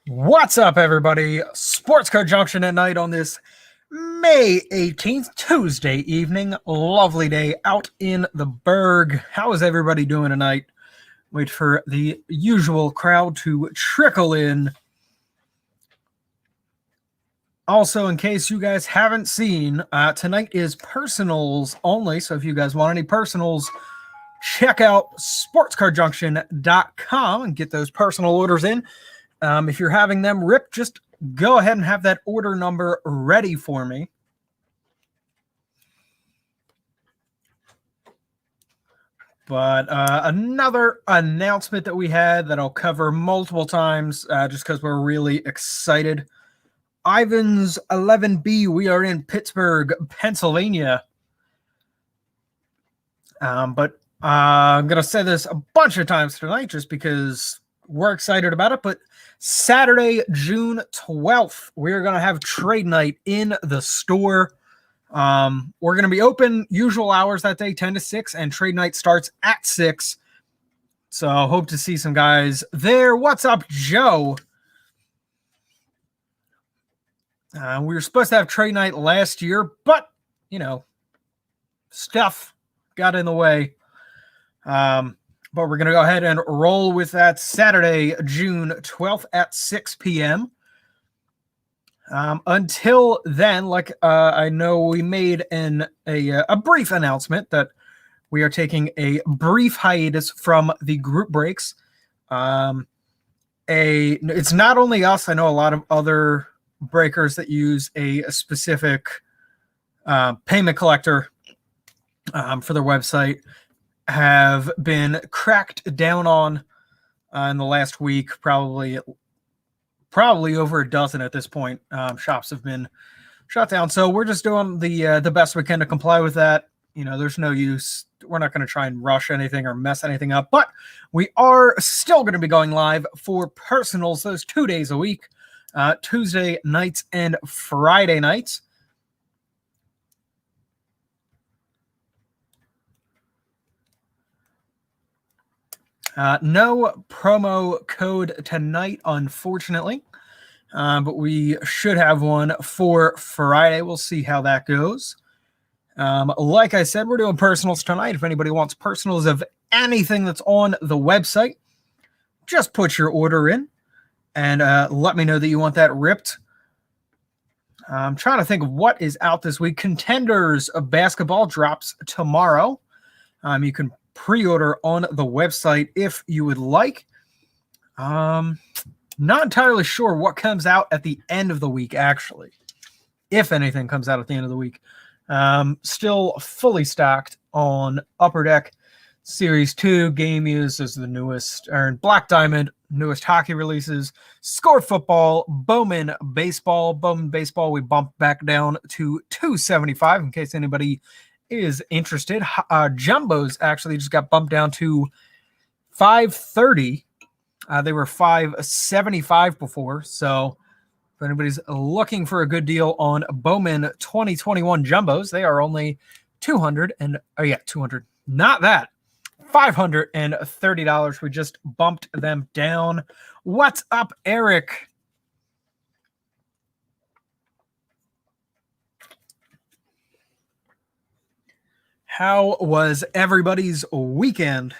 What's up, everybody? Sports Card Junction at night on this May 18th, Tuesday evening. Lovely day out in the Berg. How is everybody doing tonight? Wait for the usual crowd to trickle in. Also, in case you guys haven't seen, tonight is personals only. So if you guys want any personals, check out sportscardjunction.com and get those personal orders in. If you're having them ripped, just go ahead and have that order number ready for me. But another announcement that we had that I'll cover multiple times just because we're really excited. Ivan's 11B, we are in Pittsburgh, Pennsylvania. But I'm going to say this a bunch of times tonight just because we're excited about it. But Saturday, June 12th, we're going to have trade night in the store. We're going to be open usual hours that day, 10 to 6, and trade night starts at 6. So I hope to see some guys there. What's up, Joe? We were supposed to have trade night last year, but, stuff got in the way. But we're going to go ahead and roll with that Saturday, June 12th at 6 p.m. Until then, I know we made a brief announcement that we are taking a brief hiatus from the group breaks. It's not only us. I know a lot of other breakers that use a specific payment collector for their website have been cracked down on in the last week. Probably over a dozen at this point. Shops have been shut down, so we're just doing the best we can to comply with that. There's no use. We're not going to try and rush anything or mess anything up, but we are still going to be going live for personals those 2 days a week, Tuesday nights and Friday nights. No promo code tonight, unfortunately, but we should have one for Friday. We'll see how that goes. Like I said, we're doing personals tonight. If anybody wants personals of anything that's on the website, just put your order in and let me know that you want that ripped. I'm trying to think of what is out this week. Contenders of basketball drops tomorrow. You can pre-order on the website if you would like. Not entirely sure what comes out at the end of the week, actually. If anything comes out at the end of the week. Still fully stocked on Upper Deck Series 2. Game Use is the newest, or Black Diamond, newest hockey releases. Score Football, Bowman Baseball. Bowman Baseball, we bumped back down to $275 in case anybody is interested. Jumbos actually just got bumped down to $530. They were $575 before. So if anybody's looking for a good deal on Bowman 2021 Jumbos, they are only $200. Not that. $530. We just bumped them down. What's up, Eric? How was everybody's weekend?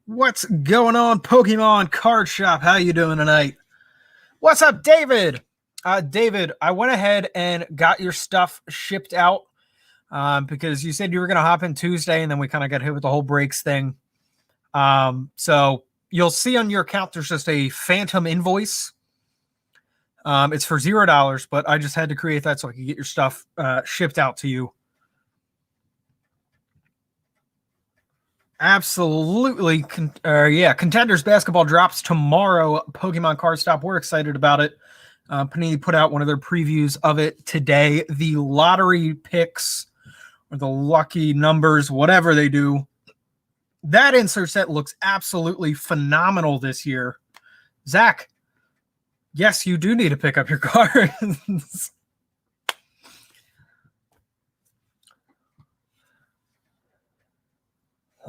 What's going on, Pokemon Card Shop? How you doing tonight? What's up, David? David, I went ahead and got your stuff shipped out because you said you were going to hop in Tuesday, and then we kind of got hit with the whole breaks thing. So you'll see on your account there's just a phantom invoice. It's for $0, but I just had to create that so I could get your stuff shipped out to you. Absolutely. Contenders basketball drops tomorrow. Pokemon Card Stop. We're excited about it. Panini put out one of their previews of it today. The lottery picks or the lucky numbers, whatever they do. That insert set looks absolutely phenomenal this year. Zach, yes, you do need to pick up your cards.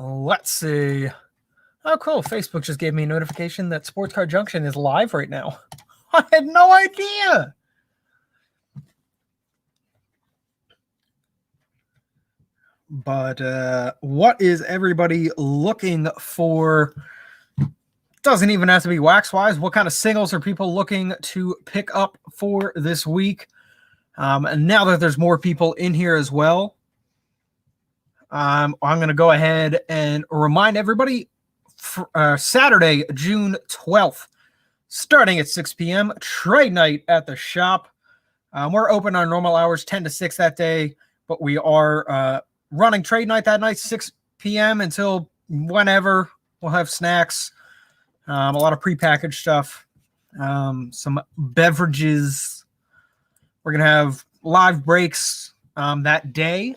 Let's see. Oh, cool. Facebook just gave me a notification that Sports Card Junction is live right now. I had no idea. But what is everybody looking for? Doesn't even have to be wax-wise. What kind of singles are people looking to pick up for this week? And now that there's more people in here as well, I'm going to go ahead and remind everybody Saturday, June 12th, starting at 6 p.m., trade night at the shop. We're open our normal hours, 10 to 6 that day, but we are running trade night that night, 6 p.m. until whenever. We'll have snacks, a lot of prepackaged stuff, some beverages. We're going to have live breaks that day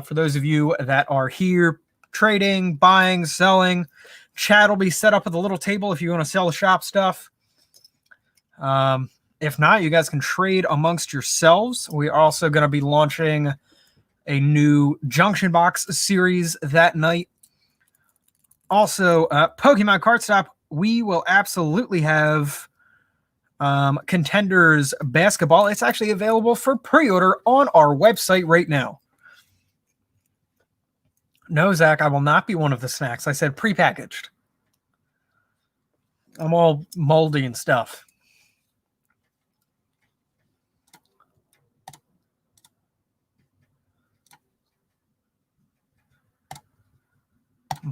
for those of you that are here trading, buying, selling. Chat will be set up at the little table if you want to sell the shop stuff. If not, you guys can trade amongst yourselves. We're also going to be launching a new Junction Box series that night. Also, Pokemon Card Stop, we will absolutely have Contenders Basketball. It's actually available for pre-order on our website right now. No, Zach, I will not be one of the snacks. I said prepackaged. I'm all moldy and stuff.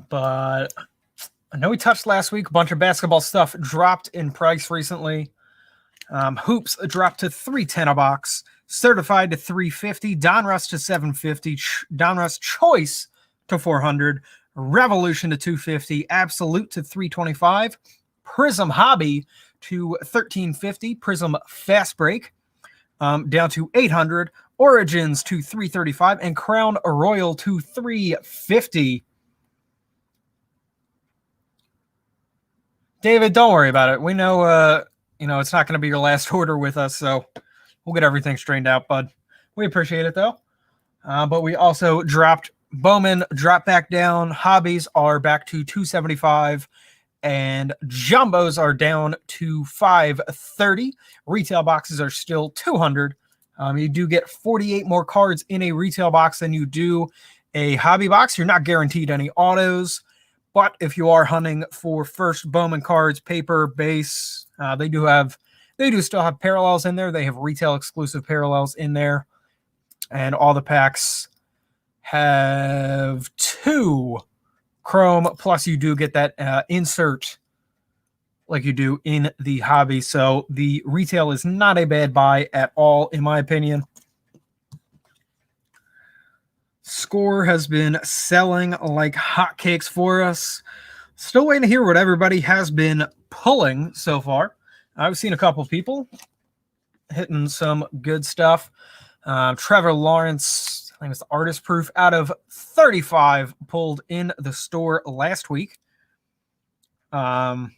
But I know we touched last week. A bunch of basketball stuff dropped in price recently. Hoops dropped to $310 a box. Certified to $350. Donruss to $750. Donruss Choice to $400. Revolution to $250. Absolute to $325. Prism Hobby to $1350. Prism Fast Break down to $800. Origins to $335. And Crown Royal to $350. David, don't worry about it. We know, it's not going to be your last order with us, so we'll get everything straightened out, bud. We appreciate it, though. But we also dropped Bowman, drop back down. Hobbies are back to $275, and Jumbos are down to $530. Retail boxes are still $200. You do get 48 more cards in a retail box than you do a hobby box. You're not guaranteed any autos. But if you are hunting for first Bowman cards, paper, base, they do still have parallels in there. They have retail exclusive parallels in there. And all the packs have 2 chrome, plus you do get that insert like you do in the hobby. So the retail is not a bad buy at all, in my opinion. Score has been selling like hotcakes for us. Still waiting to hear what everybody has been pulling so far. I've seen a couple people hitting some good stuff. Trevor Lawrence, I think it's the artist proof, out of 35 pulled in the store last week. But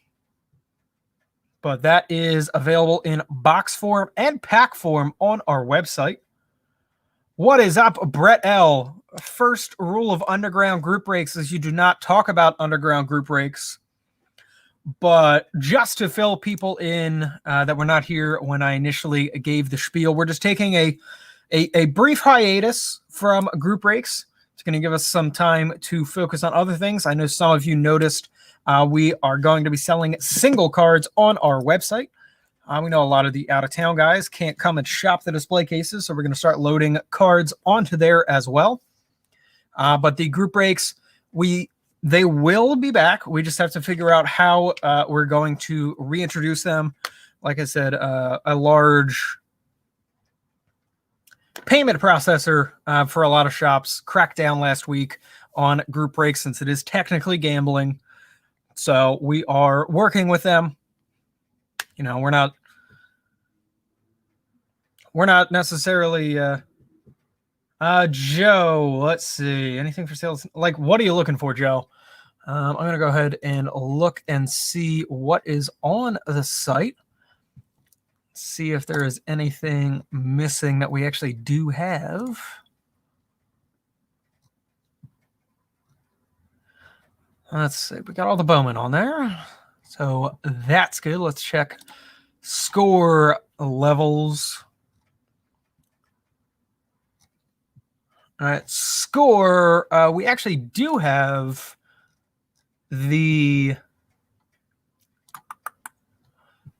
that is available in box form and pack form on our website. What is up, Brett L? First rule of underground group breaks is you do not talk about underground group breaks. But just to fill people in that were not here when I initially gave the spiel, we're just taking a brief hiatus from group breaks. It's going to give us some time to focus on other things. I know some of you noticed we are going to be selling single cards on our website. We know a lot of the out-of-town guys can't come and shop the display cases, so we're going to start loading cards onto there as well. But the group breaks, they will be back. We just have to figure out how we're going to reintroduce them. Like I said, a large payment processor for a lot of shops cracked down last week on group breaks since it is technically gambling. So we are working with them. We're not necessarily Joe, let's see. Anything for sales? Like, what are you looking for, Joe? I'm going to go ahead and look and see what is on the site. See if there is anything missing that we actually do have. Let's see. We got all the Bowman on there. So that's good. Let's check score levels. All right, score. We actually do have the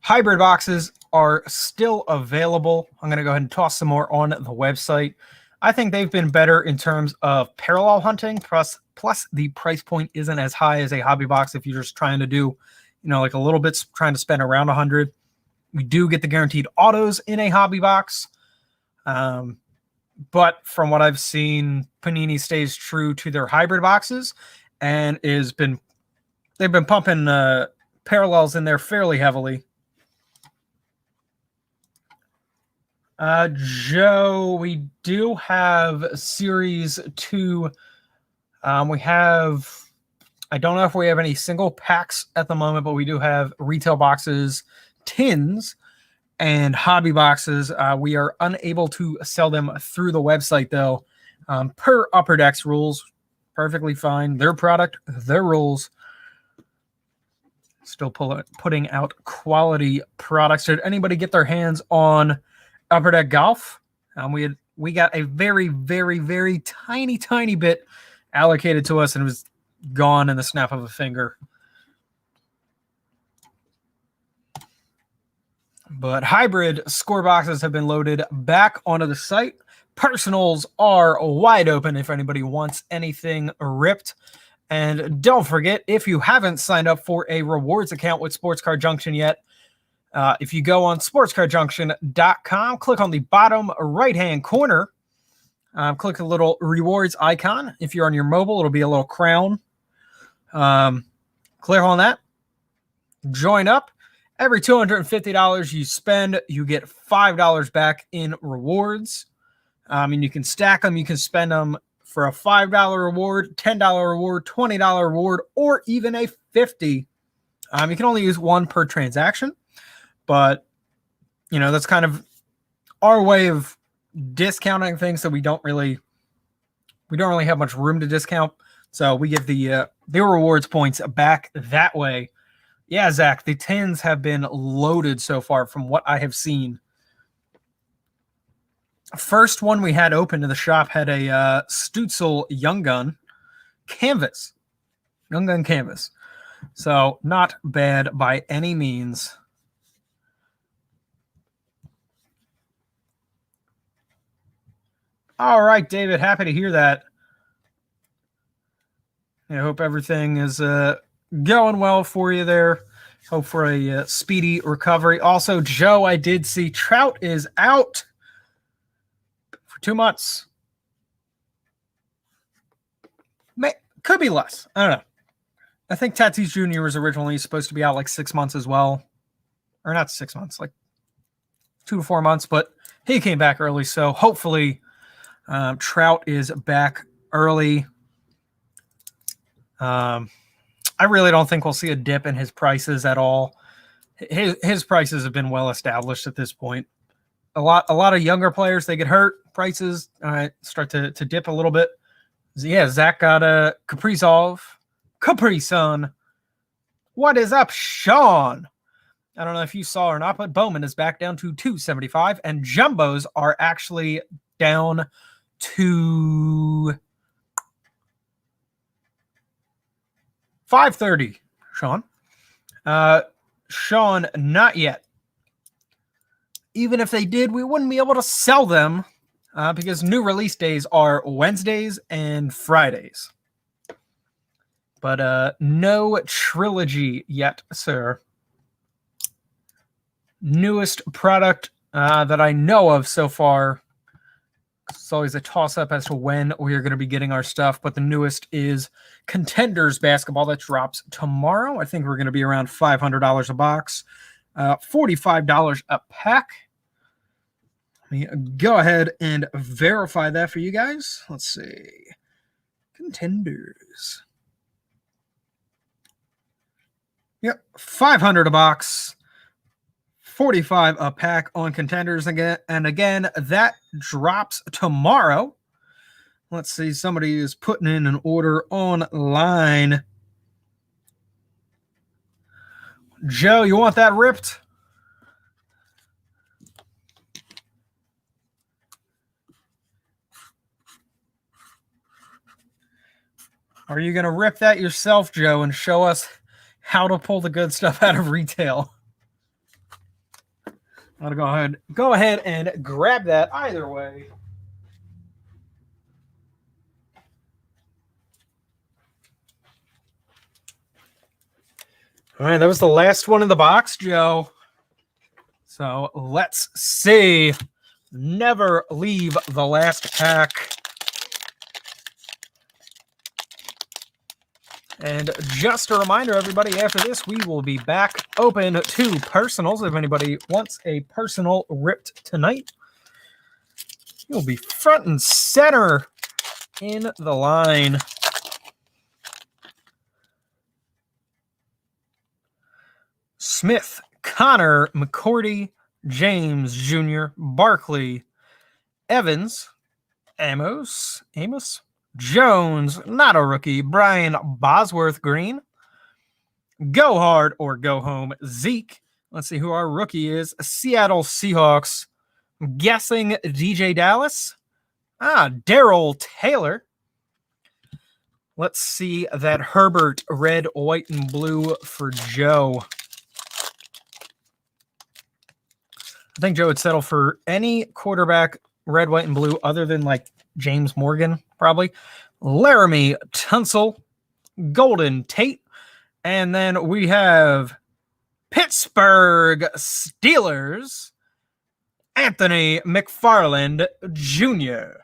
hybrid boxes are still available. I'm going to go ahead and toss some more on the website. I think they've been better in terms of parallel hunting. Plus the price point isn't as high as a hobby box if you're just trying to do, like a little bit, trying to spend around 100. We do get the guaranteed autos in a hobby box. But from what I've seen, Panini stays true to their hybrid boxes and they've been pumping parallels in there fairly heavily. Joe, we do have Series 2. I don't know if we have any single packs at the moment, but we do have retail boxes, tins, and hobby boxes. We are unable to sell them through the website, though, per Upper Deck's rules. Perfectly fine. Their product, their rules. Still putting out quality products. Did anybody get their hands on Upper Deck Golf? We got a very, very, very tiny bit allocated to us, and it was gone in the snap of a finger. But hybrid score boxes have been loaded back onto the site. Personals are wide open if anybody wants anything ripped. And don't forget, if you haven't signed up for a rewards account with Sports Card Junction yet, if you go on sportscardjunction.com, click on the bottom right-hand corner, click the little rewards icon. If you're on your mobile, it'll be a little crown. Click on that. Join up. Every $250 you spend, you get $5 back in rewards. And you can stack them. You can spend them for a $5 reward, $10 reward, $20 reward, or even a $50. You can only use one per transaction. But, that's kind of our way of discounting things, so we don't really have much room to discount. So we give the rewards points back that way. Yeah, Zach, the tins have been loaded so far from what I have seen. First one we had open to the shop had a Stutzel Young Gun canvas. Young Gun canvas. So not bad by any means. All right, David, happy to hear that. I hope everything is going well for you there. Hope for a speedy recovery. Also, Joe, I did see Trout is out for 2 months. Could be less. I don't know. I think Tatis Jr. was originally supposed to be out like 6 months as well. Or not 6 months, like 2 to 4 months. But he came back early, so hopefully Trout is back early. I really don't think we'll see a dip in his prices at all. His prices have been well established at this point. A lot of younger players, they get hurt. Prices start to dip a little bit. Yeah, Zach got a Capri Sun. What is up, Sean? I don't know if you saw or not, but Bowman is back down to $275, and Jumbos are actually down to $530, Sean. Sean, not yet. Even if they did, we wouldn't be able to sell them because new release days are Wednesdays and Fridays. But no trilogy yet, sir. Newest product that I know of so far. It's always a toss-up as to when we are going to be getting our stuff, but the newest is Contenders basketball that drops tomorrow. I think we're going to be around $500 a box, $45 a pack. Let me go ahead and verify that for you guys. Let's see. Contenders. Yep, $500 a box. 45 a pack on Contenders again, and again that drops tomorrow. Let's see, somebody is putting in an order online. Joe, you want that ripped? Are you going to rip that yourself, Joe, and show us how to pull the good stuff out of retail? I'm going to go ahead and grab that either way. All right, that was the last one in the box, Joe. So let's see. Never leave the last pack. And just a reminder, everybody, after this, we will be back open to personals. If anybody wants a personal ripped tonight, you'll be front and center in the line. Smith, Connor, McCourty, James Jr., Barkley, Evans, Amos, Jones, not a rookie, Brian Bosworth Green, Go Hard or Go Home, Zeke. Let's see who our rookie is. Seattle Seahawks. I'm guessing DJ Dallas. Daryl Taylor. Let's see that Herbert red, white, and blue for Joe. I think Joe would settle for any quarterback, red, white, and blue, other than like James Morgan, probably. Laramie Tunsil, Golden Tate, and then we have Pittsburgh Steelers, Anthony McFarland Jr.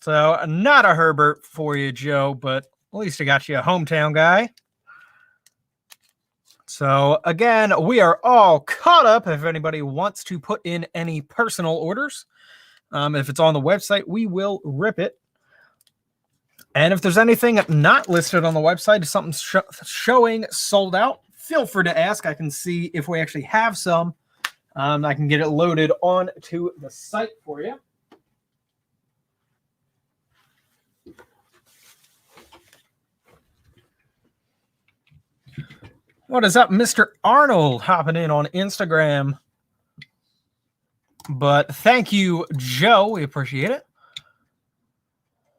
So not a Herbert for you, Joe, but at least I got you a hometown guy. So, again, we are all caught up. If anybody wants to put in any personal orders, if it's on the website, we will rip it. And if there's anything not listed on the website, if something's showing sold out, feel free to ask. I can see if we actually have some. I can get it loaded onto the site for you. What is up, Mr. Arnold, hopping in on Instagram? But thank you, Joe. We appreciate it.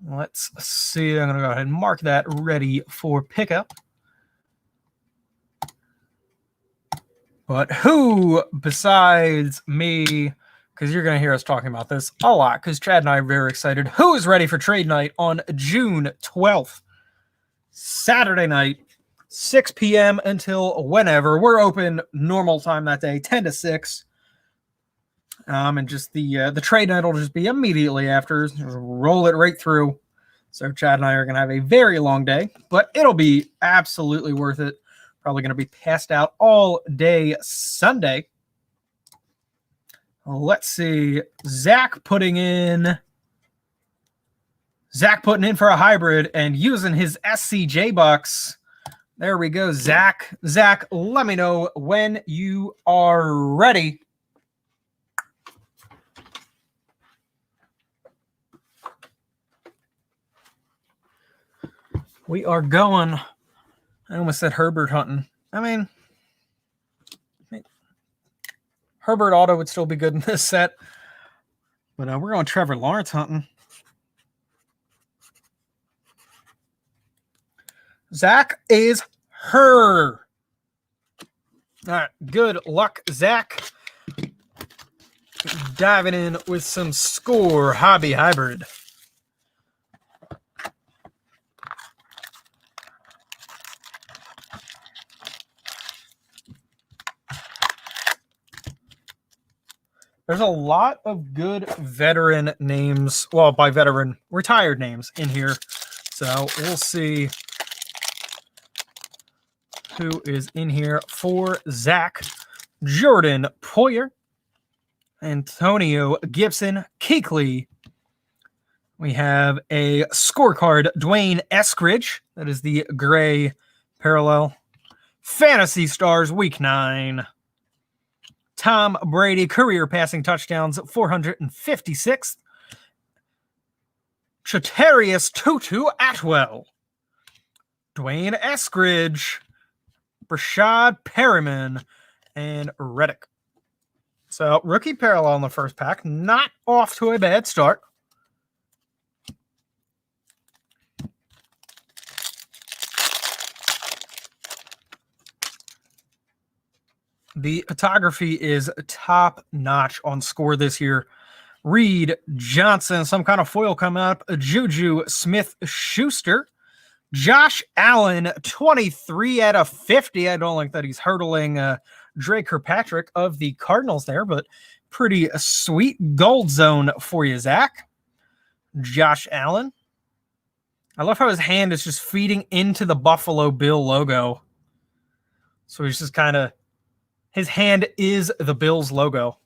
Let's see. I'm going to go ahead and mark that ready for pickup. But who besides me, because you're going to hear us talking about this a lot, because Chad and I are very excited, who is ready for trade night on June 12th? Saturday night. 6 p.m. until whenever. We're open normal time that day, 10 to 6. And just the trade night will just be immediately after. Just roll it right through. So Chad and I are going to have a very long day, but it'll be absolutely worth it. Probably going to be passed out all day Sunday. Let's see. Zach putting in for a hybrid and using his SCJ bucks. There we go, Zach. Zach, let me know when you are ready. We are going. I almost said Herbert hunting. I mean, Herbert auto would still be good in this set. But we're going Trevor Lawrence hunting. Zach is her. All right, good luck, Zach. Diving in with some Score Hobby Hybrid. There's a lot of good veteran names. Well, by veteran, retired names in here. So we'll see who is in here for Zach. Jordan Poyer, Antonio Gibson, Keekly. We have a scorecard, Dwayne Eskridge. That is the gray parallel. Fantasy Stars Week 9. Tom Brady, career passing touchdowns, 456th. Chatarius Tutu Atwell. Dwayne Eskridge. Brashad Perriman, and Reddick. So, rookie parallel in the first pack. Not off to a bad start. The photography is top-notch on score this year. Reed Johnson, some kind of foil coming up. Juju Smith-Schuster. Josh Allen, 23 out of 50. I don't like that he's hurdling Dre Kirkpatrick of the Cardinals there, but pretty sweet gold zone for you, Zach. Josh Allen. I love how his hand is just feeding into the Buffalo Bill logo. So he's just kind of, his hand is the Bills logo.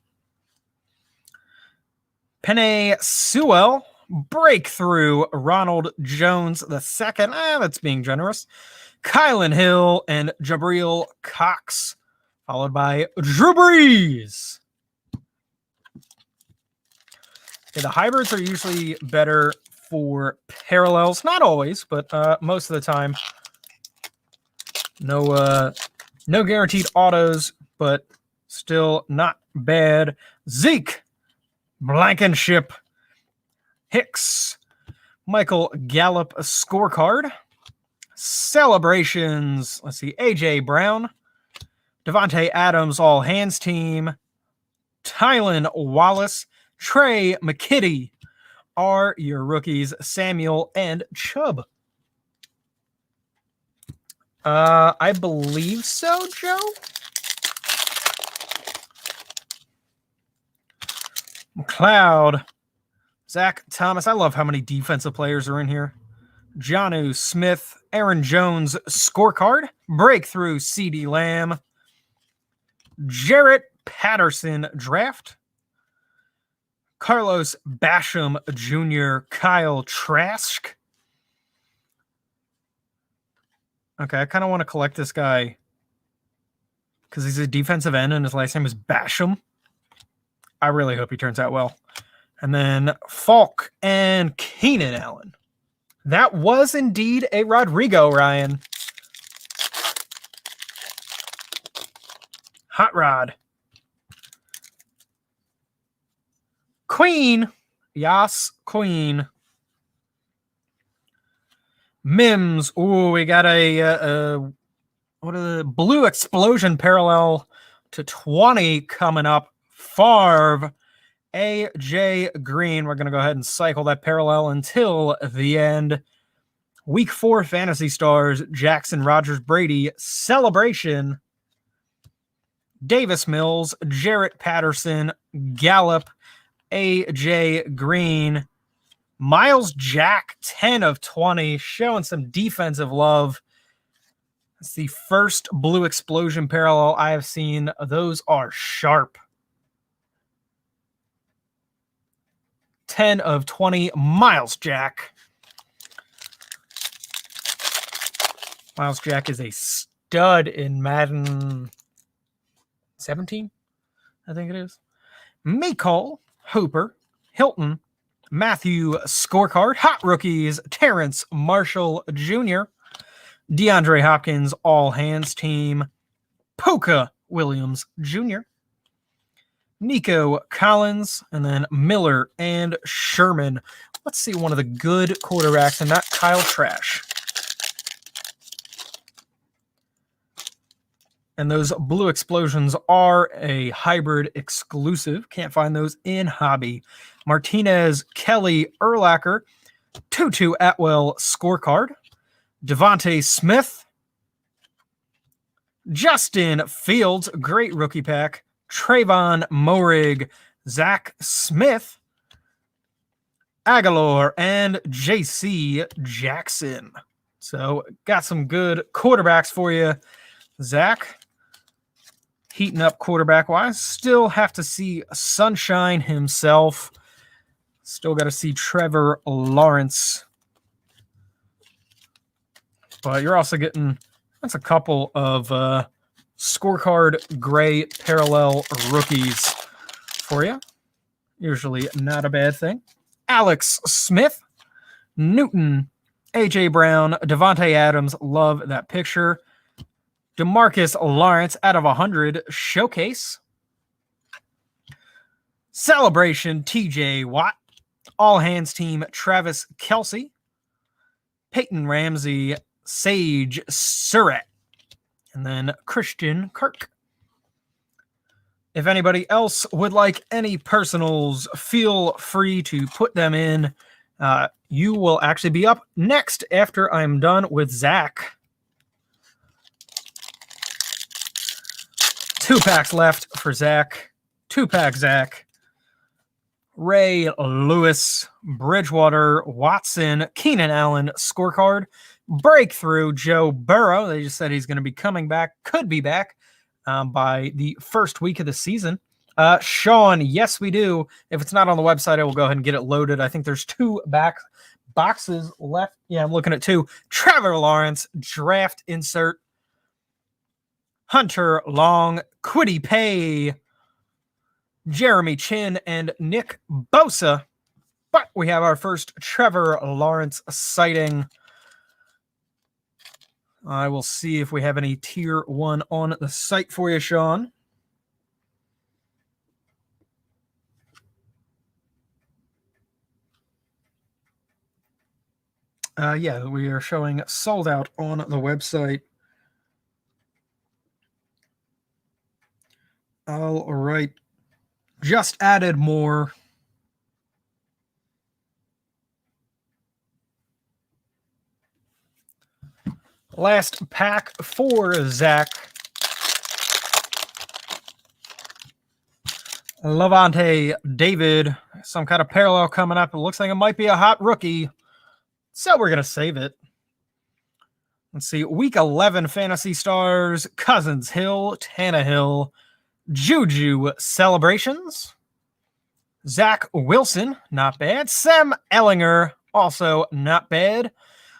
Penei Sewell, breakthrough Ronald Jones II. That's being generous. Kylan Hill and Jabril Cox, followed by Drew Brees. Okay, the hybrids are usually better for parallels. Not always, but most of the time. No guaranteed autos, but still not bad. Zeke, Blankenship, Hicks, Michael Gallup, a scorecard. Celebrations, let's see, A.J. Brown, Devontae Adams, all hands team, Tylan Wallace, Trey McKitty are your rookies, Samuel and Chubb. I believe so, Joe. McLeod, Zach Thomas. I love how many defensive players are in here. Jonnu Smith, Aaron Jones scorecard, breakthrough CeeDee Lamb, Jarrett Patterson draft, Carlos Basham Jr., Kyle Trask. Okay, I kind of want to collect this guy because he's a defensive end and his last name is Basham. I really hope he turns out well. And then Falk and Keenan Allen. That was indeed a Rodrigo, Ryan. Hot Rod. Queen. Yas Queen. Mims. Ooh, we got a what are the blue explosion parallel to 20 coming up. Favre, A.J. Green. We're going to go ahead and cycle that parallel until the end. Week 4 Fantasy Stars, Jackson Rogers Brady, Celebration, Davis Mills, Jarrett Patterson, Gallup, A.J. Green, Miles Jack, 10 of 20, showing some defensive love. It's the first blue explosion parallel I have seen. Those are sharp. 10 of 20, Miles Jack. Miles Jack is a stud in Madden 17, I think it is. Mecole Hooper, Hilton, Matthew scorecard, hot rookies, Terrence Marshall Jr., DeAndre Hopkins, all hands team, Puka Williams Jr., Nico Collins, and then Miller and Sherman. Let's see one of the good quarterbacks and not Kyle Trash. And those blue explosions are a hybrid exclusive. Can't find those in hobby. Martinez, Kelly, Urlacher, Tutu Atwell scorecard. Devontae Smith. Justin Fields, great rookie pack. Trayvon Moehrig, Zach Smith, Aguilar, and J.C. Jackson. So got some good quarterbacks for you, Zach. Heating up quarterback-wise. Still have to see Sunshine himself. Still got to see Trevor Lawrence. But you're also getting, that's a couple of scorecard gray parallel rookies for you. Usually not a bad thing. Alex Smith, Newton, A.J. Brown, Devontae Adams. Love that picture. DeMarcus Lawrence out of 100 showcase. Celebration TJ Watt. All hands team Travis Kelce. Peyton Ramsey, Sage Surratt. And then Christian Kirk. If anybody else would like any personals, feel free to put them in. You will actually be up next after I'm done with Zach. 2 packs left for Zach. 2-pack Zach. Ray Lewis, Bridgewater, Watson, Keenan Allen scorecard. Breakthrough Joe Burrow. They just said he's going to be coming back. Could be back by the first week of the season. Sean, yes, we do. If it's not on the website, I will go ahead and get it loaded. I think there's 2 back boxes left. Yeah, I'm looking at 2. Trevor Lawrence, draft insert. Hunter Long, Kwity Paye, Jeremy Chin, and Nick Bosa. But we have our first Trevor Lawrence sighting. I will see if we have any tier 1 on the site for you, Sean. Yeah, we are showing sold out on the website. All right. Just added more. Last pack for Zach. Levante David. Some kind of parallel coming up. It looks like it might be a hot rookie. So we're going to save it. Let's see. Week 11 Fantasy Stars. Cousins Hill. Tannehill. Juju Celebrations. Zach Wilson. Not bad. Sam Ellinger. Also not bad.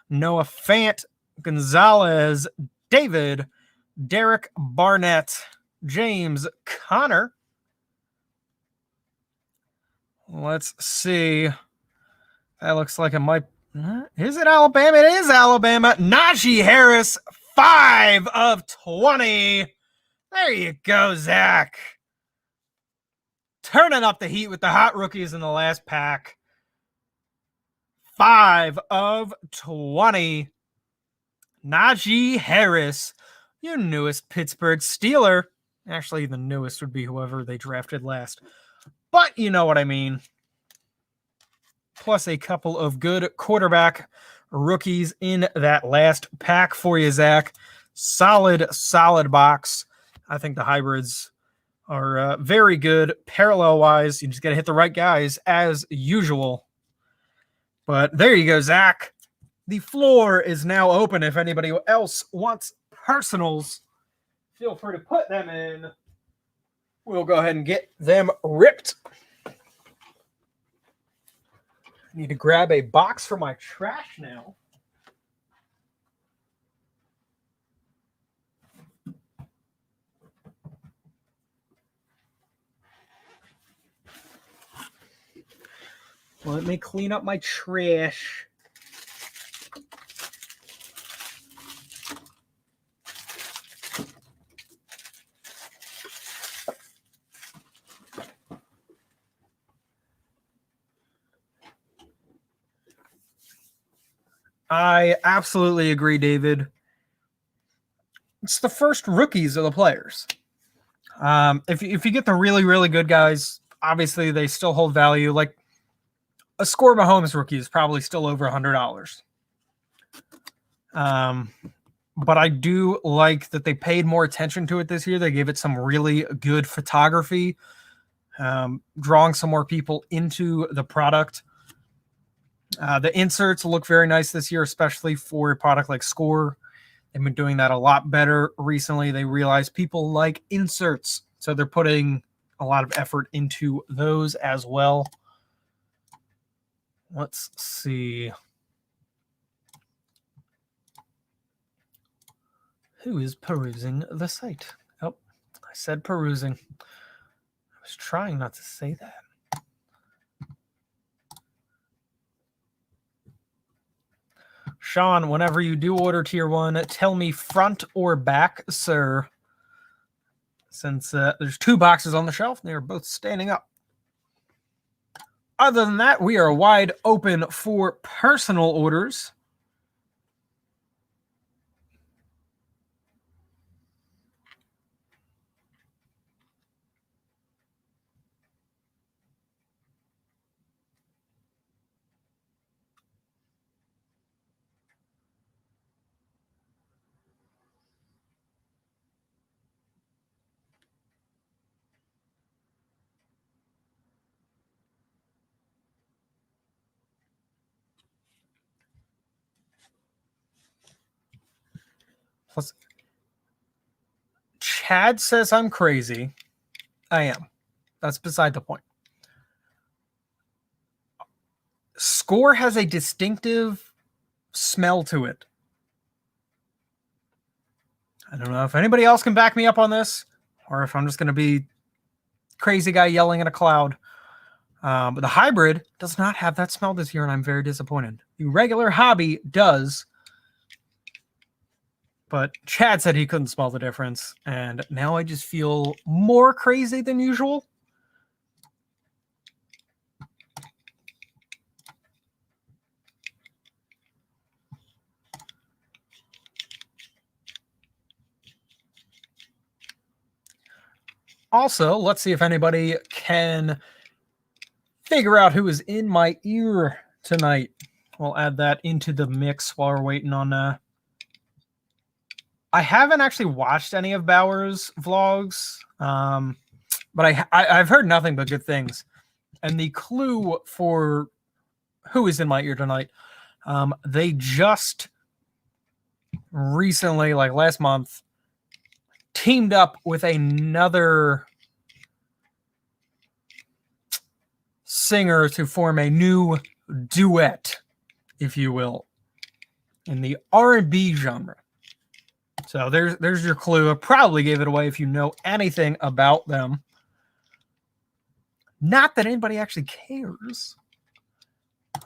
Noah Fant. Gonzalez, David, Derek Barnett, James Conner. Let's see. That looks like it might. Is it Alabama? It is Alabama. Najee Harris, 5 of 20. There you go, Zach. Turning up the heat with the hot rookies in the last pack. 5 of 20. Najee Harris, your newest Pittsburgh Steeler. Actually, the newest would be whoever they drafted last. But you know what I mean. Plus a couple of good quarterback rookies in that last pack for you, Zach. Solid box. I think the hybrids are very good parallel-wise. You just got to hit the right guys as usual. But there you go, Zach. The floor is now open. If anybody else wants personals, feel free to put them in. We'll go ahead and get them ripped. I need to grab a box for my trash now. Let me clean up my trash. I absolutely agree, David. It's the first rookies of the players. If you get the really, really good guys, obviously they still hold value. Like a Score Mahomes rookie is probably still over $100. But I do like that they paid more attention to it this year. They gave it some really good photography, drawing some more people into the product. The inserts look very nice this year, especially for a product like Score. They've been doing that a lot better recently. They realize people like inserts, so they're putting a lot of effort into those as well. Let's see. Who is perusing the site? Oh, I said perusing. I was trying not to say that. Sean, whenever you do order tier 1, tell me front or back, sir. Since there's 2 boxes on the shelf, they are both standing up. Other than that, we are wide open for personal orders. Plus, Chad says I'm crazy. I am. That's beside the point. Score has a distinctive smell to it. I don't know if anybody else can back me up on this, or if I'm just going to be crazy guy yelling at a cloud. But the hybrid does not have that smell this year, and I'm very disappointed. The regular hobby does, but Chad said he couldn't smell the difference, and now I just feel more crazy than usual. Also, let's see if anybody can figure out who is in my ear tonight. We'll add that into the mix while we're waiting on... I haven't actually watched any of Bauer's vlogs, but I've heard nothing but good things. And the clue for who is in my ear tonight, they just recently, like last month, teamed up with another singer to form a new duet, if you will, in the R&B genre. So there's your clue. I probably gave it away if you know anything about them. Not that anybody actually cares.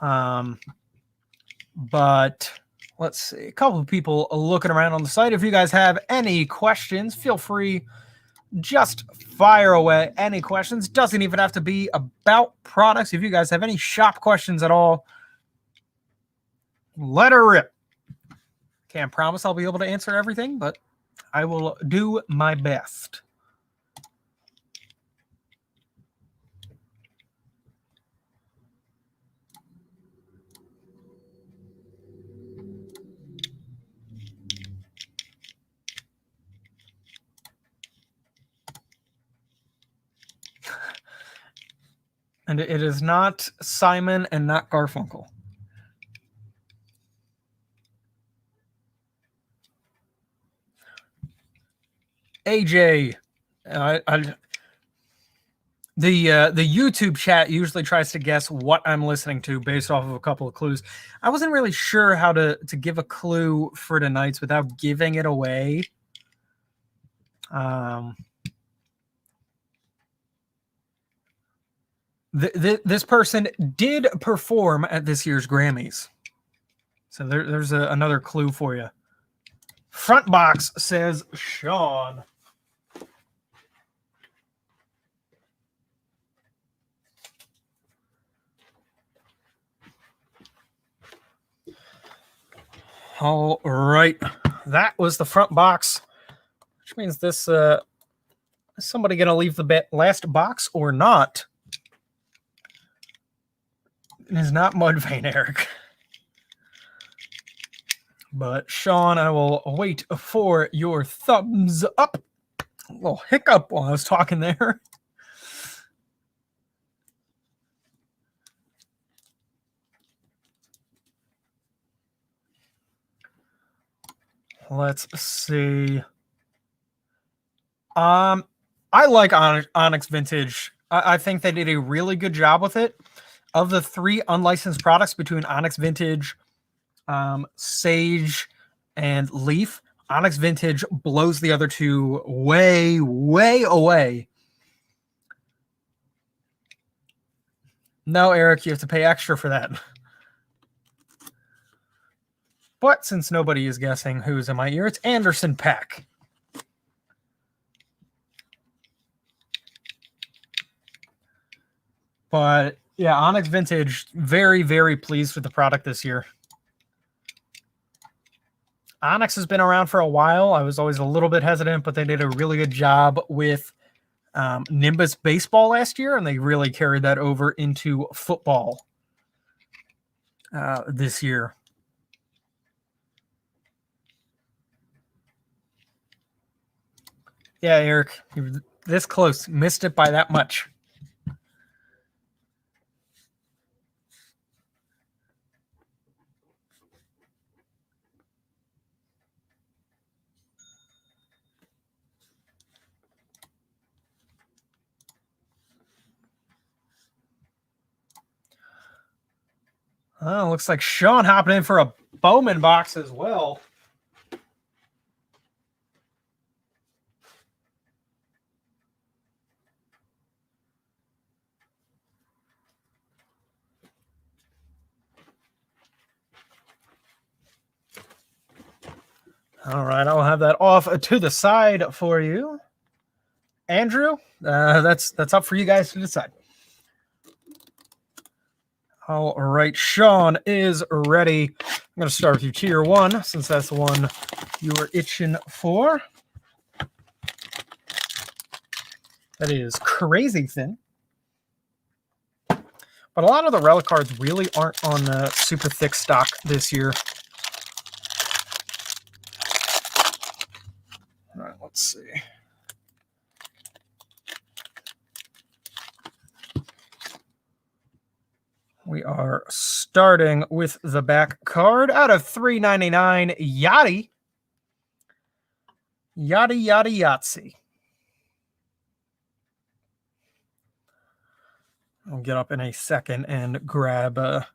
But let's see. A couple of people looking around on the site. If you guys have any questions, feel free. Just fire away any questions. Doesn't even have to be about products. If you guys have any shop questions at all, let her rip. Can't promise I'll be able to answer everything, but I will do my best. And it is not Simon and not Garfunkel. AJ, the YouTube chat usually tries to guess what I'm listening to based off of a couple of clues. I wasn't really sure how to give a clue for tonight's without giving it away. This person did perform at this year's Grammys. So there's another clue for you. Front box says Sean. All right. That was the front box, which means this is somebody going to leave the last box or not? It is not Mudvayne, Eric. But Sean, I will wait for your thumbs up. A little hiccup while I was talking there. Let's see. I like Onyx Vintage. I think they did a really good job with it. Of the 3 unlicensed products between Onyx Vintage, Sage, and Leaf, Onyx Vintage blows the other 2 way, way away. No, Eric, you have to pay extra for that. But since nobody is guessing who's in my ear, it's Anderson .Paak. But yeah, Onyx Vintage, very, very pleased with the product this year. Onyx has been around for a while. I was always a little bit hesitant, but they did a really good job with Nimbus baseball last year, and they really carried that over into football this year. Yeah, Eric, you were this close. Missed it by that much. Oh, looks like Sean hopping in for a Bowman box as well. All right, I'll have that off to the side for you. Andrew, that's up for you guys to decide. All right, Sean is ready. I'm going to start with you, Tier 1, since that's the one you were itching for. That is crazy thin. But a lot of the relic cards really aren't on super thick stock this year. All right, let's see. We are starting with the back card out of $3.99. Yachty. Yahtzee. I'll get up in a second and grab the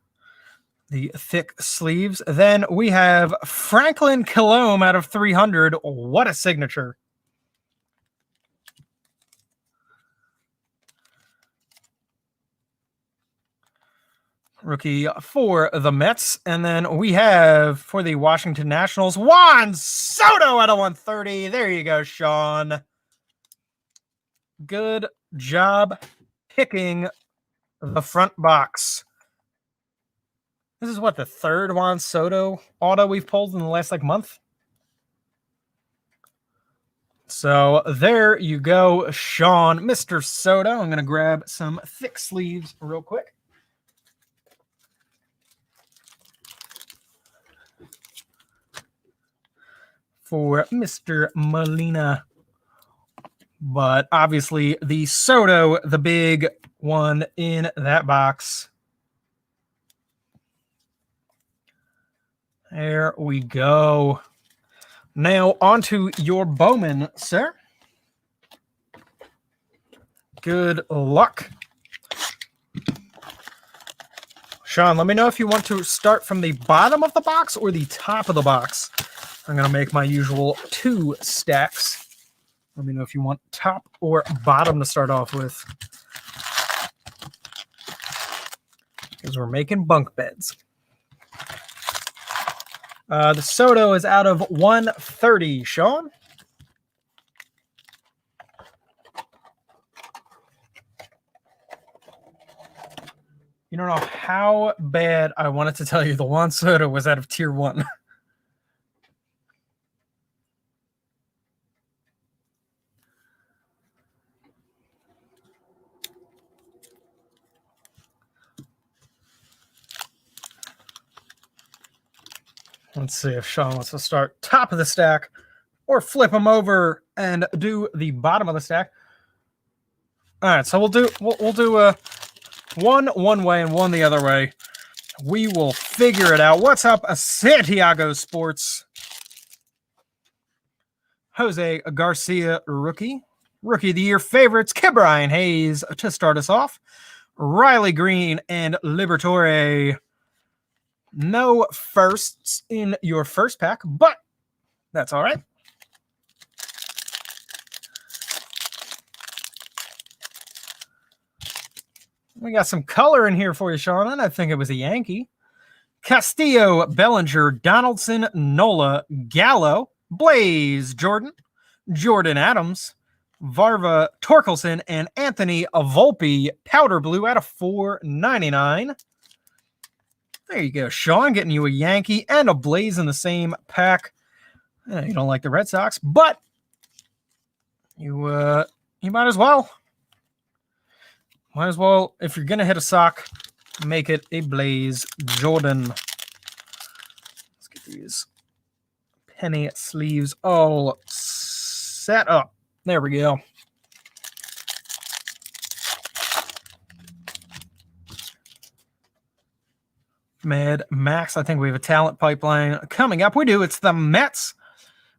thick sleeves. Then we have Franklin Kilome out of 300. What a signature. Rookie for the Mets. And then we have for the Washington Nationals, Juan Soto out of 130. There you go, Sean. Good job picking the front box. This is what, the third Juan Soto auto we've pulled in the last month? So there you go, Sean, Mr. Soto. I'm going to grab some thick sleeves real quick. For Mr. Molina. But obviously the Soto, the big one in that box. There we go. Now onto your Bowman, sir. Good luck. Sean, let me know if you want to start from the bottom of the box or the top of the box. I'm going to make my usual 2 stacks. Let me know if you want top or bottom to start off with. Because we're making bunk beds. The Soto is out of 130, Sean. You don't know how bad I wanted to tell you the Juan Soto was out of Tier 1. Let's see if Sean wants to start top of the stack or flip him over and do the bottom of the stack. All right, so we'll do one way and one the other way. We will figure it out. What's up, Santiago Sports? Jose Garcia, rookie. Rookie of the Year favorites, Ke'Bryan Hayes to start us off. Riley Green and Liberatore. No firsts in your first pack, but that's all right. We got some color in here for you, Sean, and I think it was a Yankee. Castillo, Bellinger, Donaldson, Nola, Gallo, Blaze, Jordan Adams, Varva, Torkelson, and Anthony Volpe, powder blue out of 499. There you go, Sean, getting you a Yankee and a Blaze in the same pack. You don't like the Red Sox, but you might as well. Might as well, if you're gonna hit a sock, make it a Blaze Jordan. Let's get these penny sleeves all set up. There we go. Mad Max, I think we have a talent pipeline coming up. We do. It's the Mets.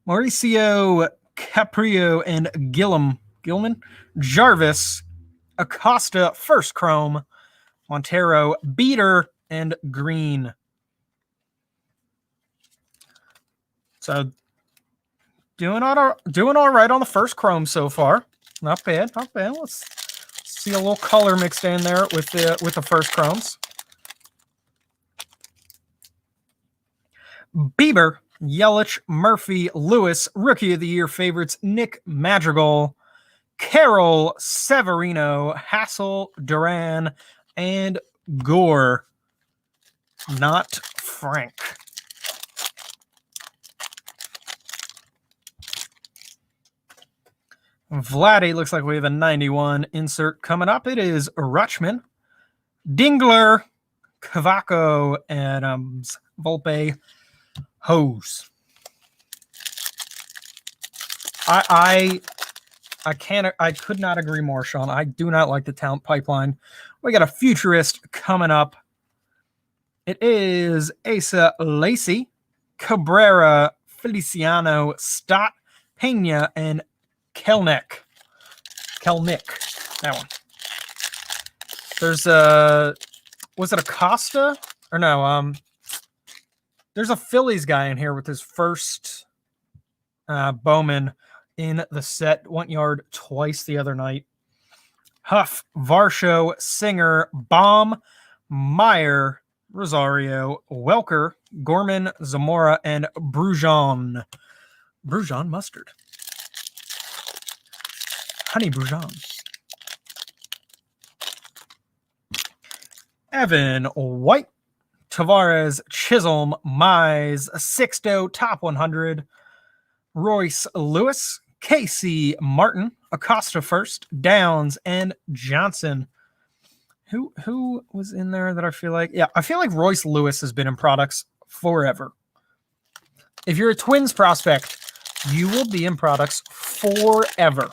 Mauricio Caprio and Gilman, Jarvis, Acosta, first chrome, Montero, Beater, and Green. So doing all right on the first chrome so far. Not bad, not bad. Let's see a little color mixed in there with the first chromes. Bieber, Yelich, Murphy, Lewis, Rookie of the Year favorites, Nick Madrigal, Carroll, Severino, Hassel, Duran, and Gore. Not Frank. Vladdy, looks like we have a 91 insert coming up. It is Rutschman, Dingler, Cavaco, Adams, Volpe, Hose. I could not agree more, Sean. I do not like the talent pipeline. We got a futurist coming up. It is Asa Lacey, Cabrera, Feliciano, Stott, Pena, and Kelnick. That one. There's was it Acosta? Or no, there's a Phillies guy in here with his first Bowman in the set. Went yard twice the other night. Huff, Varsho, Singer, Baum, Meyer, Rosario, Welker, Gorman, Zamora, and Brujon. Brujon mustard. Honey Brujon. Evan White, Tavares, Chisholm, Mize, Sixto, top 100, Royce Lewis, Casey Martin, Acosta first, Downs, and Johnson. Who was in there that I feel like? Yeah, I feel like Royce Lewis has been in products forever. If you're a Twins prospect, you will be in products forever.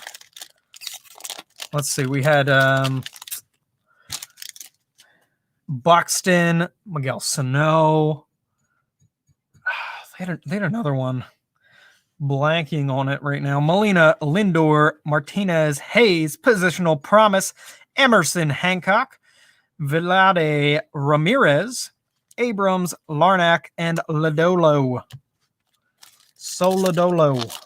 Let's see. We had Buxton, Miguel Sano. They had another one. Blanking on it right now. Molina, Lindor, Martinez, Hayes, Positional Promise, Emerson, Hancock, Vlade Ramirez, Abrams, Larnack, and Lodolo. Soladolo.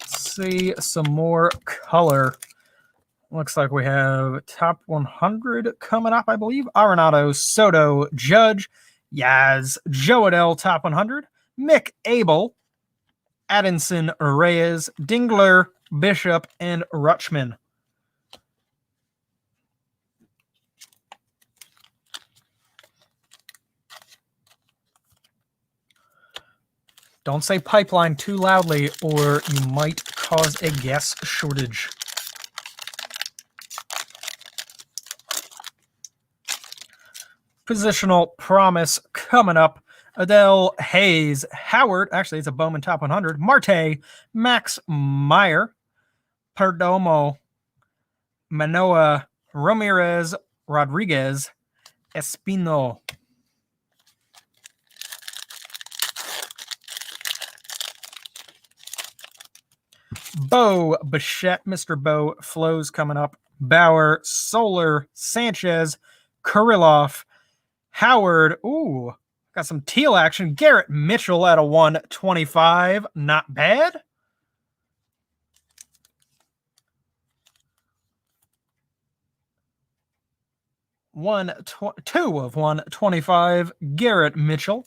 See some more color. Looks like we have top 100 coming up, I believe. Arenado, Soto, Judge, Yaz, Joe Adell, top 100. Mick Abel, Addison Reyes, Dingler, Bishop, and Rutschman. Don't say pipeline too loudly or you might cause a gas shortage. Positional Promise coming up. Adele, Hayes, Howard. Actually, it's a Bowman top 100. Marte, Max Meyer, Perdomo, Manoa, Ramirez, Rodriguez, Espino. Bo Bichette, Mr. Bo Flows coming up. Bauer, Solar, Sanchez, Kirilloff, Howard. Ooh, got some teal action. Garrett Mitchell at a 125. Not bad. 2 of 125, Garrett Mitchell.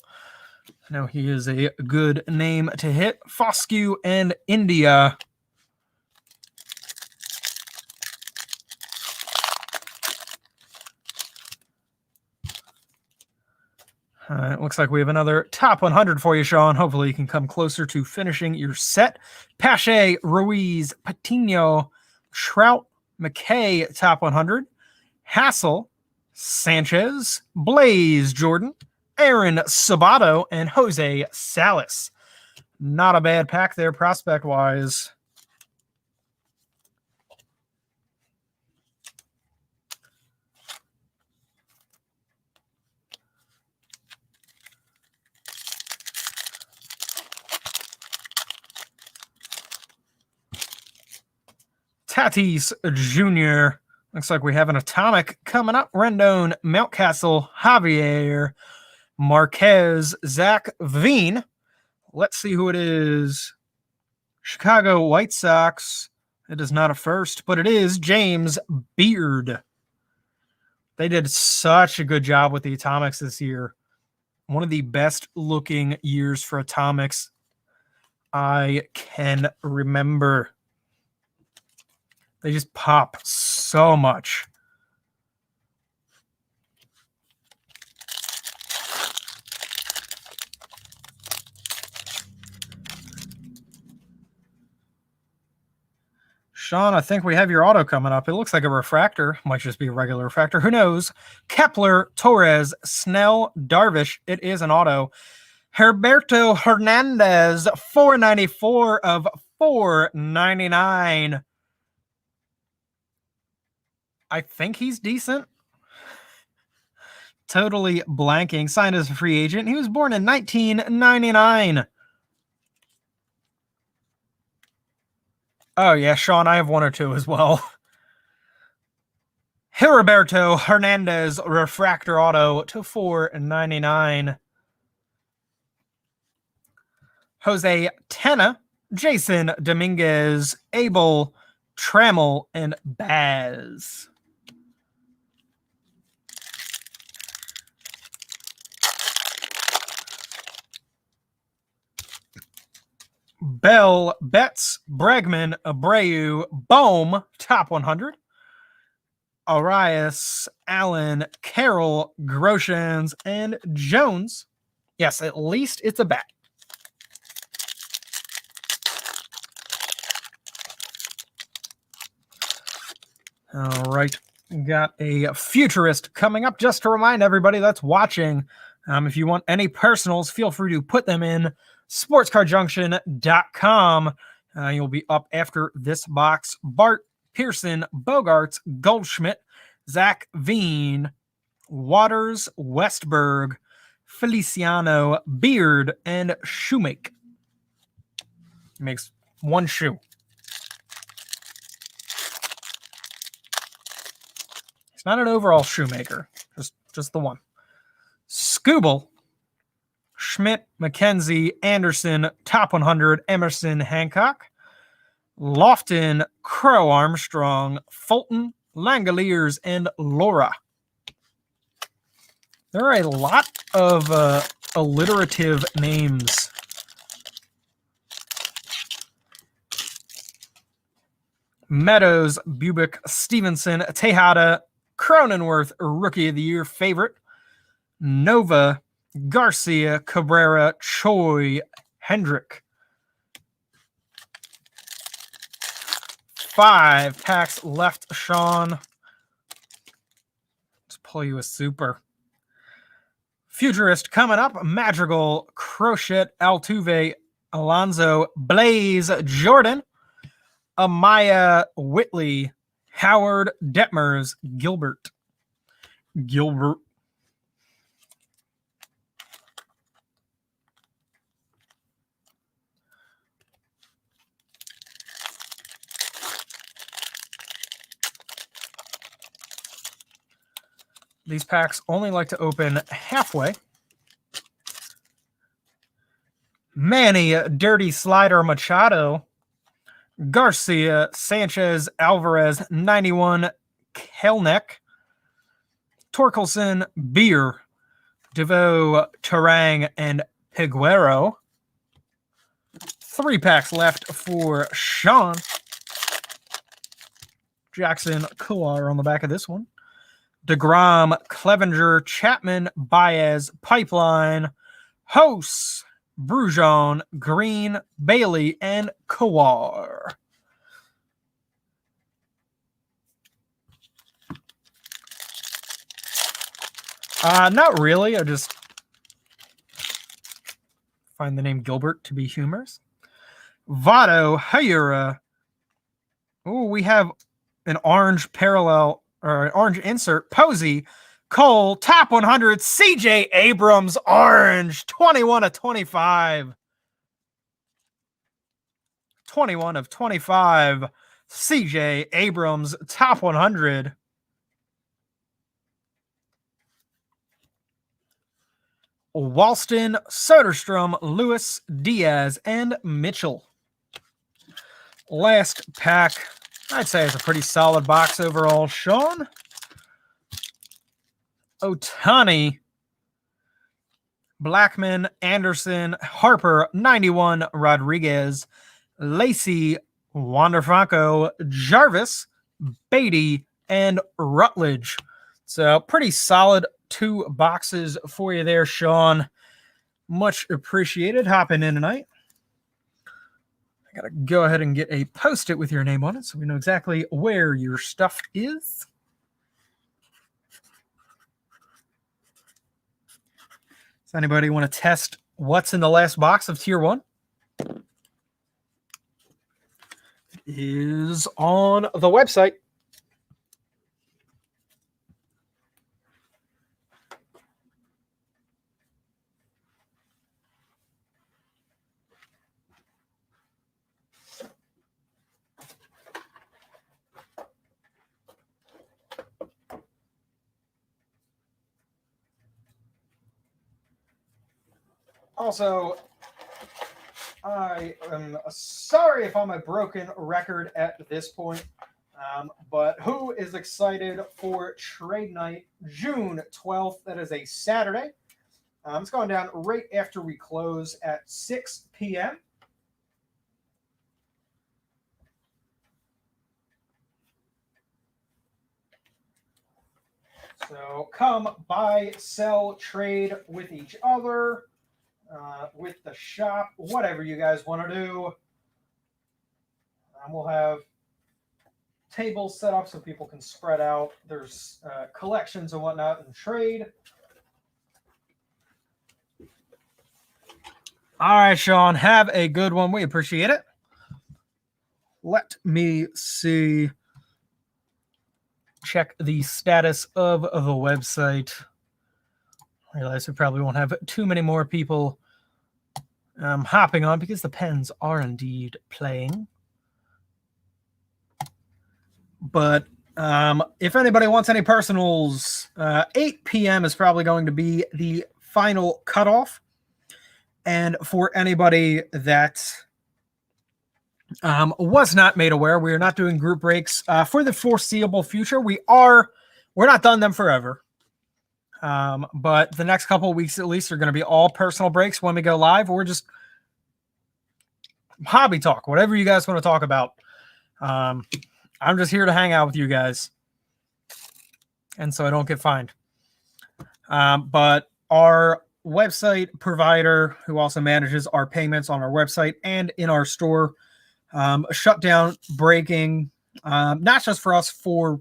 I know he is a good name to hit. Foscue and India. It looks like we have another top 100 for you, Sean. Hopefully you can come closer to finishing your set. Pache, Ruiz, Patino, Trout, McKay, top 100. Hassel, Sanchez, Blaze Jordan, Aaron Sabato, and Jose Salas. Not a bad pack there prospect-wise. Tatis Jr. Looks like we have an atomic coming up. Rendon, Mountcastle, Javier, Marquez, Zach Veen. Let's see who it is. Chicago White Sox. It is not a first, but it is James Beard. They did such a good job with the atomics this year. One of the best looking years for atomics I can remember. They just pop so much. Sean, I think we have your auto coming up. It looks like a refractor. Might just be a regular refractor. Who knows? Kepler, Torres, Snell, Darvish. It is an auto. Herberto Hernandez, 494 of 499. I think he's decent. Totally blanking. Signed as a free agent. He was born in 1999. Oh, yeah, Sean, I have one or two as well. Heriberto Hernandez, refractor auto to 499. Jose Tena, Jason Dominguez, Abel Trammell, and Baz. Bell, Betts, Bregman, Abreu, Bohm, top 100. Arias, Allen, Carroll, Groshans, and Jones. Yes, at least it's a bat. All right, got a futurist coming up. Just to remind everybody that's watching, if you want any personals, feel free to put them in sportscardjunction.com. You'll be up after this box. Bart, Pearson, Bogarts, Goldschmidt, Zach Veen, Waters, Westberg, Feliciano, Beard, and Shoemake. Makes one shoe. He's not an overall shoemaker, just the one. Scooble, Schmidt, McKenzie, Anderson, top 100, Emerson, Hancock, Lofton, Crow Armstrong, Fulton, Langoliers, and Laura. There are a lot of alliterative names. Meadows, Bubick, Stevenson, Tejada, Cronenworth, Rookie of the Year favorite, Nova, Garcia, Cabrera, Choi, Hendrick. 5 packs left, Sean. Let's pull you a super. Futurist coming up. Madrigal, Crochet, Altuve, Alonso, Blaze, Jordan, Amaya, Whitley, Howard, Detmers, Gilbert. These packs only like to open halfway. Manny, Dirty Slider, Machado, Garcia, Sanchez, Alvarez, 91, Kelnick, Torkelson, Beer, DeVoe, Terang, and Piguero. 3 packs left for Sean. Jackson Kowar on the back of this one. DeGrom, Clevenger, Chapman, Baez, Pipeline, Hose, Brujon, Green, Bailey, and Kowar. Not really. I just find the name Gilbert to be humorous. Votto, Hayura. Oh, we have an orange parallel or an orange insert. Posey, Cole, top 100. CJ Abrams, orange, 21/25. 21/25. CJ Abrams, top 100. Walston, Soderstrom, Lewis, Diaz, and Mitchell. Last pack, I'd say it's a pretty solid box overall. Sean, Ohtani, Blackman, Anderson, Harper, 91, Rodriguez, Lacey, Wander Franco, Jarvis, Beatty, and Rutledge. So pretty solid 2 boxes for you there, Sean. Much appreciated hopping in tonight. I gotta go ahead and get a Post-it with your name on it so we know exactly where your stuff is. Does anybody want to test what's in the last box of Tier 1? It is on the website. Also, I am sorry if I'm a broken record at this point, but who is excited for Trade Night, June 12th? That is a Saturday. It's going down right after we close at 6 p.m. So come buy, sell, trade with each other. With the shop, whatever you guys want to do. We'll have tables set up so people can spread out. There's collections and whatnot and trade. All right, Sean, have a good one. We appreciate it. Let me see. Check the status of the website. I realize we probably won't have too many more people hopping on because the pens are indeed playing. But if anybody wants any personals, 8 p.m. is probably going to be the final cutoff. And for anybody that was not made aware, we are not doing group breaks for the foreseeable future. We're not done them forever. But the next couple of weeks at least are going to be all personal breaks when we go live, or just hobby talk, whatever you guys want to talk about. I'm just here to hang out with you guys, and so I don't get fined. But our website provider, who also manages our payments on our website and in our store, shut down breaking, not just for us, for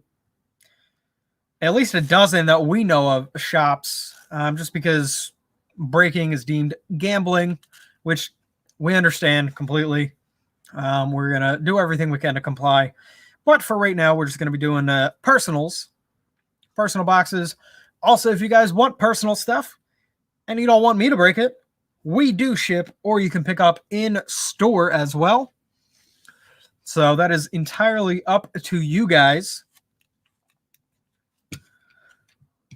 at least a dozen that we know of shops, just because breaking is deemed gambling, which we understand completely. We're going to do everything we can to comply. But for right now, we're just going to be doing personal boxes. Also, if you guys want personal stuff and you don't want me to break it, we do ship, or you can pick up in store as well. So that is entirely up to you guys.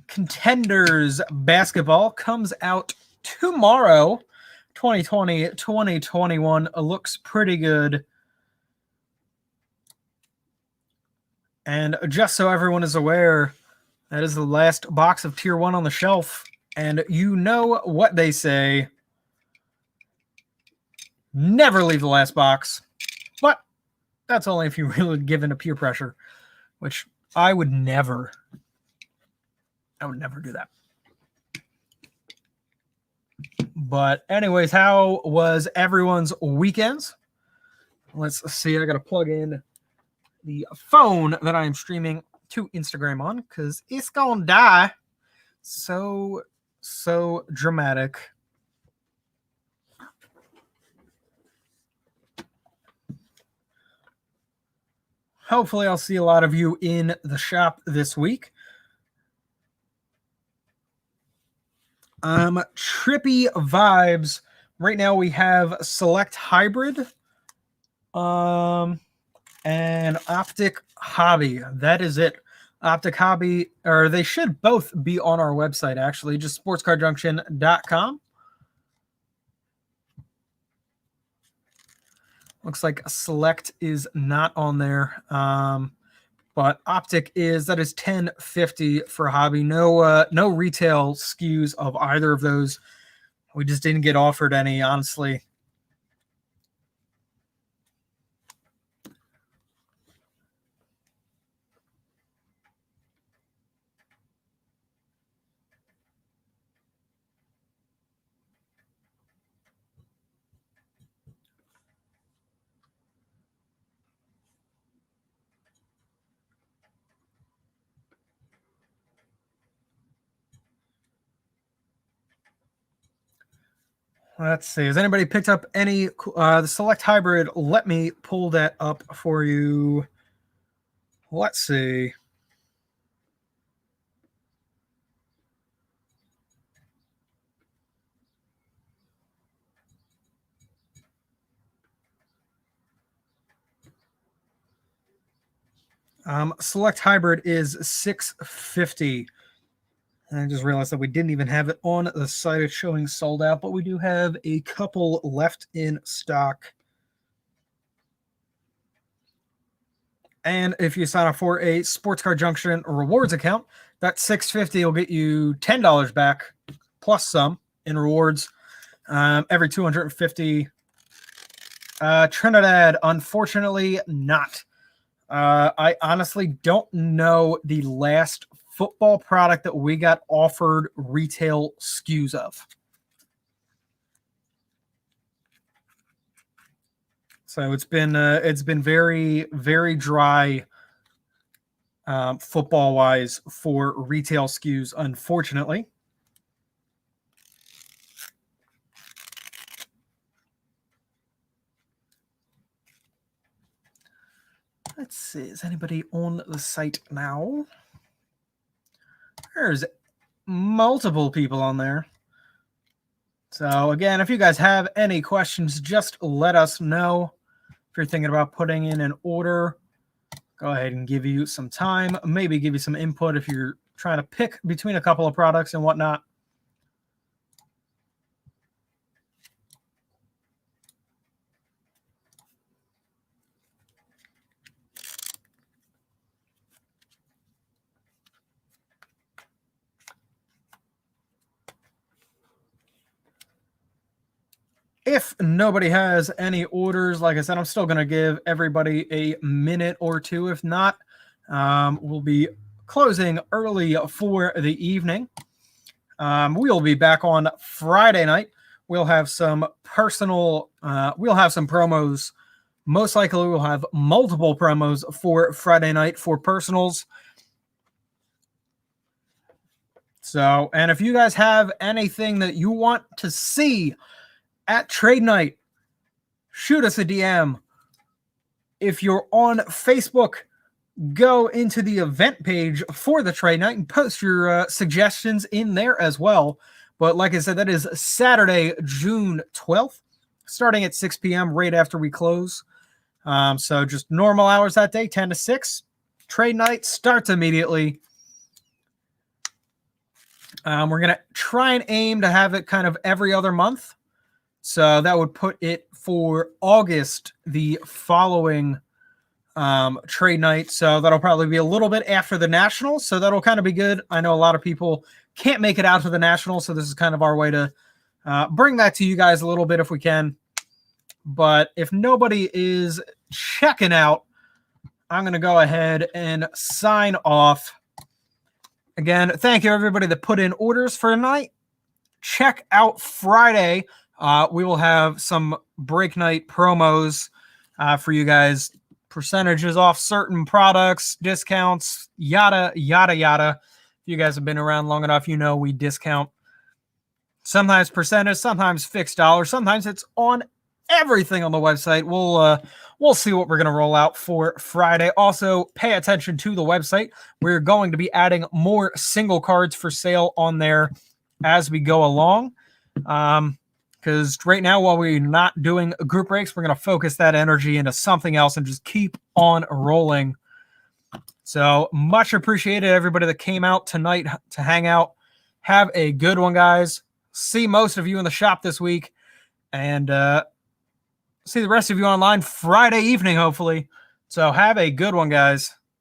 Contenders basketball comes out tomorrow. 2020-2021 looks pretty good. And just so everyone is aware, That is the last box of Tier 1 on the shelf. And you know what they say. Never leave the last box. But that's only if you're really given to peer pressure, which I would never. I would never do that. But anyways, how was everyone's weekends? Let's see. I got to plug in the phone that I am streaming to Instagram on because it's going to die. So dramatic. Hopefully I'll see a lot of you in the shop this week. Trippy vibes. Right now we have Select Hybrid and Optic Hobby. That is it. Optic Hobby, or they should both be on our website, actually, just sportscardjunction.com. Looks like Select is not on there. But Optic is, that is $10.50 for Hobby. No retail SKUs of either of those. We just didn't get offered any, honestly. Let's see. Has anybody picked up any the Select Hybrid? Let me pull that up for you. Let's see. Select Hybrid is $6.50. I just realized that we didn't even have it on the site. It's showing sold out, but we do have a couple left in stock. And if you sign up for a Sports Card Junction rewards account, that $6.50 will get you $10 back plus some in rewards every 250. Trinidad, unfortunately, not. I honestly don't know the last football product that we got offered retail SKUs of. So it's been very, very dry football wise for retail SKUs, unfortunately. Let's see, is anybody on the site now? There's multiple people on there. So again, if you guys have any questions, just let us know. If you're thinking about putting in an order, go ahead and give you some time, maybe give you some input if you're trying to pick between a couple of products and whatnot. If nobody has any orders, like I said, I'm still going to give everybody a minute or two. If not, we'll be closing early for the evening. We'll be back on Friday night. We'll have some promos. Most likely we'll have multiple promos for Friday night for personals. So, and if you guys have anything that you want to see at trade night, shoot us a DM. If you're on Facebook, go into the event page for the trade night and post your suggestions in there as well. But like I said, that is Saturday, June 12th, starting at 6 p.m. right after we close. So just normal hours that day, 10 to 6. Trade night starts immediately. We're going to try and aim to have it kind of every other month. So that would put it for August the following trade night. So that'll probably be a little bit after the Nationals. So that'll kind of be good. I know a lot of people can't make it out to the Nationals. So this is kind of our way to bring that to you guys a little bit if we can. But if nobody is checking out, I'm going to go ahead and sign off. Again, thank you everybody that put in orders for tonight. Check out Friday. We will have some break night promos for you guys. Percentages off certain products, discounts, yada, yada, yada. If you guys have been around long enough, you know we discount. Sometimes percentage, sometimes fixed dollars, sometimes it's on everything on the website. We'll see what we're going to roll out for Friday. Also, pay attention to the website. We're going to be adding more single cards for sale on there as we go along. Because right now, while we're not doing group breaks, we're going to focus that energy into something else and just keep on rolling. So much appreciated, everybody that came out tonight to hang out. Have a good one, guys. See most of you in the shop this week. And see the rest of you online Friday evening, hopefully. So have a good one, guys.